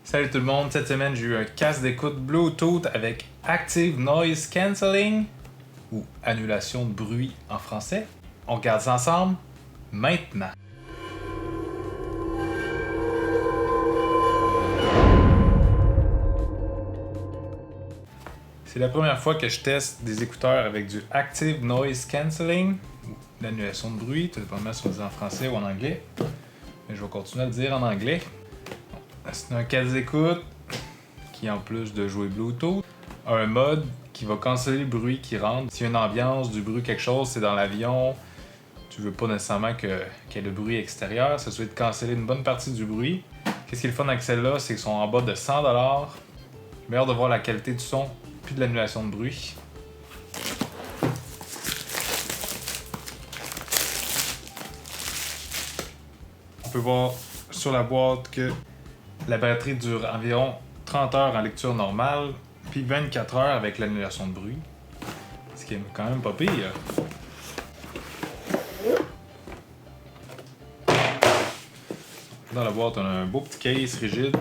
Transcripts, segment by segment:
Salut tout le monde, cette semaine j'ai eu un casque d'écoute Bluetooth avec Active Noise Cancelling ou annulation de bruit en français. On regarde ça ensemble maintenant. C'est la première fois que je teste des écouteurs avec du Active Noise Cancelling ou l'annulation de bruit, tout dépendamment si on dit en français ou en anglais. Mais je vais continuer à le dire en anglais. C'est un casque d'écoute qui, en plus de jouer Bluetooth, a un mode qui va canceller le bruit qui rentre. S'il y a une ambiance, du bruit, quelque chose, c'est dans l'avion, tu veux pas nécessairement qu'il y ait le bruit extérieur, ça souhaite canceller une bonne partie du bruit. Qu'est-ce qui est le fun avec celle-là, c'est qu'ils sont en bas de 100$. J'ai hâte de voir la qualité du son puis de l'annulation de bruit. On peut voir sur la boîte que la batterie dure environ 30 heures en lecture normale, puis 24 heures avec l'annulation de bruit. Ce qui est quand même pas pire. Dans la boîte, on a un beau petit case rigide.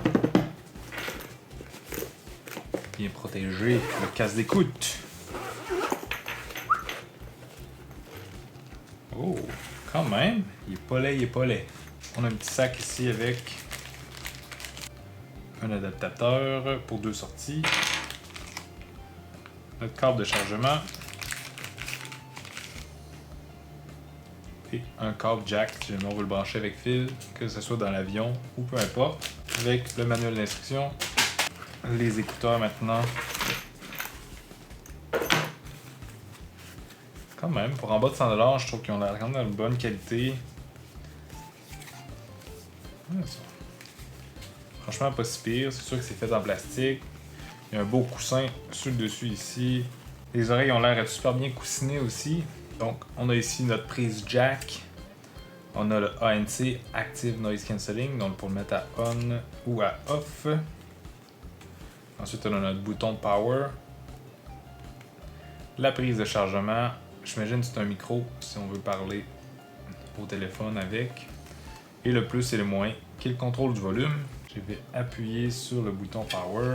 Bien protégé, le casque d'écoute. Oh, quand même, il est pas laid. On a un petit sac ici avec un adaptateur pour 2 sorties, notre câble de chargement et un câble jack si jamais on veut le brancher avec fil, que ce soit dans l'avion ou peu importe, avec le manuel d'instruction, les écouteurs maintenant. Quand même, pour en bas de 100$, je trouve qu'ils ont l'air quand même de bonne qualité. Ouais, ça. Franchement, pas si pire. C'est sûr que c'est fait en plastique. Il y a un beau coussin sur le dessus ici. Les oreilles ont l'air d'être super bien coussinées aussi. Donc, on a ici notre prise jack. On a le ANC Active Noise Cancelling, donc pour le mettre à on ou à off. Ensuite, on a notre bouton de power. La prise de chargement. J'imagine que c'est un micro si on veut parler au téléphone avec. Et le plus et le moins, qui est le contrôle du volume. Je vais appuyer sur le bouton Power.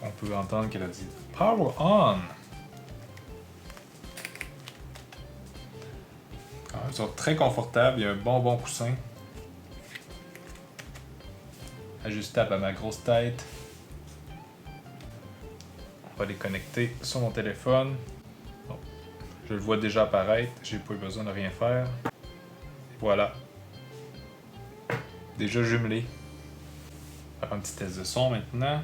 On peut entendre qu'elle a dit Power On. Quand même, ils sont très confortables. Il y a un bon coussin. Ajustable à ma grosse tête. On va les connecter sur mon téléphone. Bon, je le vois déjà apparaître. J'ai pas eu besoin de rien faire. Voilà. Déjà jumelé. On va faire un petit test de son maintenant.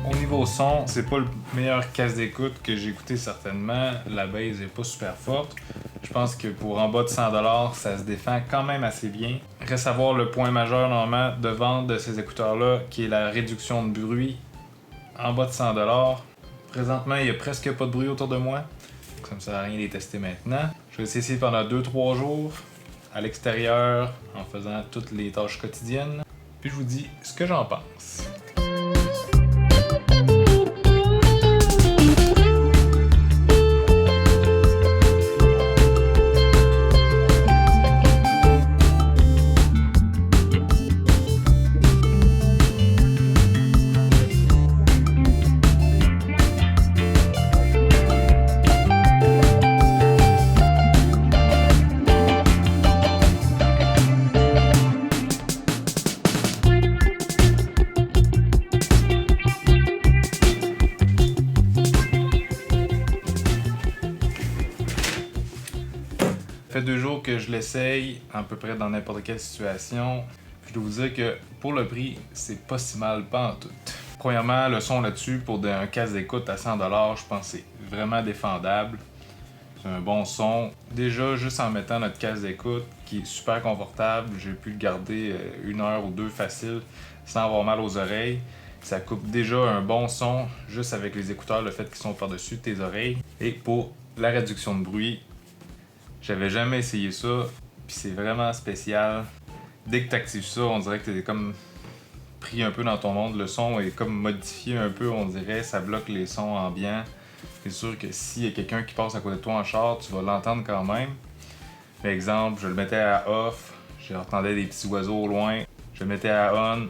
Au niveau son, c'est pas le meilleur casque d'écoute que j'ai écouté certainement. La bass est pas super forte. Je pense que pour en bas de 100$, ça se défend quand même assez bien. Reste à voir le point majeur normalement de vente de ces écouteurs-là, qui est la réduction de bruit en bas de 100$. Présentement, il n'y a presque pas de bruit autour de moi. Donc ça me sert à rien de les tester maintenant. Je vais essayer pendant 2-3 jours à l'extérieur en faisant toutes les tâches quotidiennes. Puis je vous dis ce que j'en pense. Ça fait 2 jours que je l'essaye, à peu près dans n'importe quelle situation. Je dois vous dire que pour le prix, c'est pas si mal, pas en tout. Premièrement, le son là-dessus, pour un casque d'écoute à 100$, je pense que c'est vraiment défendable. C'est un bon son. Déjà, juste en mettant notre casque d'écoute, qui est super confortable, j'ai pu le garder 1 heure ou 2 facile, sans avoir mal aux oreilles. Ça coupe déjà un bon son, juste avec les écouteurs, le fait qu'ils sont par-dessus tes oreilles. Et pour la réduction de bruit, j'avais jamais essayé ça. puis c'est vraiment spécial. Dès que tu actives ça, on dirait que tu es comme pris un peu dans ton monde. Le son est comme modifié un peu, on dirait. Ça bloque les sons ambiants. C'est sûr que s'il y a quelqu'un qui passe à côté de toi en char, tu vas l'entendre quand même. Par exemple, je le mettais à off, j'entendais des petits oiseaux au loin. Je le mettais à on,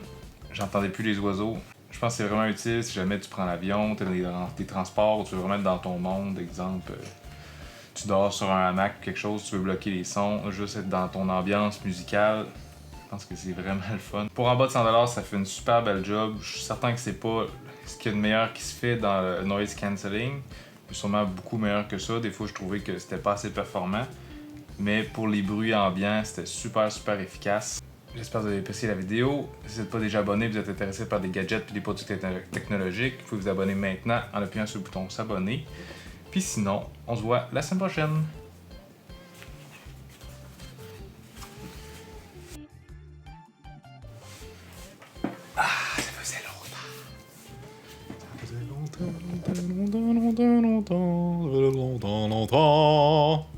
j'entendais plus les oiseaux. Je pense que c'est vraiment utile si jamais tu prends l'avion, t'es dans tes transports, tu veux vraiment être dans ton monde, exemple. Tu dors sur un hamac ou quelque chose, tu veux bloquer les sons, juste être dans ton ambiance musicale. Je pense que c'est vraiment le fun. Pour en bas de 100$, ça fait une super belle job. Je suis certain que c'est pas ce qu'il y a de meilleur qui se fait dans le noise cancelling. C'est sûrement beaucoup meilleur que ça. Des fois, je trouvais que c'était pas assez performant. Mais pour les bruits ambiants, c'était super efficace. J'espère que vous avez apprécié la vidéo. Si vous n'êtes pas déjà abonné, vous êtes intéressé par des gadgets et des produits technologiques, vous pouvez vous abonner maintenant en appuyant sur le bouton s'abonner. Puis sinon, on se voit la semaine prochaine. Ah, ça faisait longtemps. Ça faisait longtemps.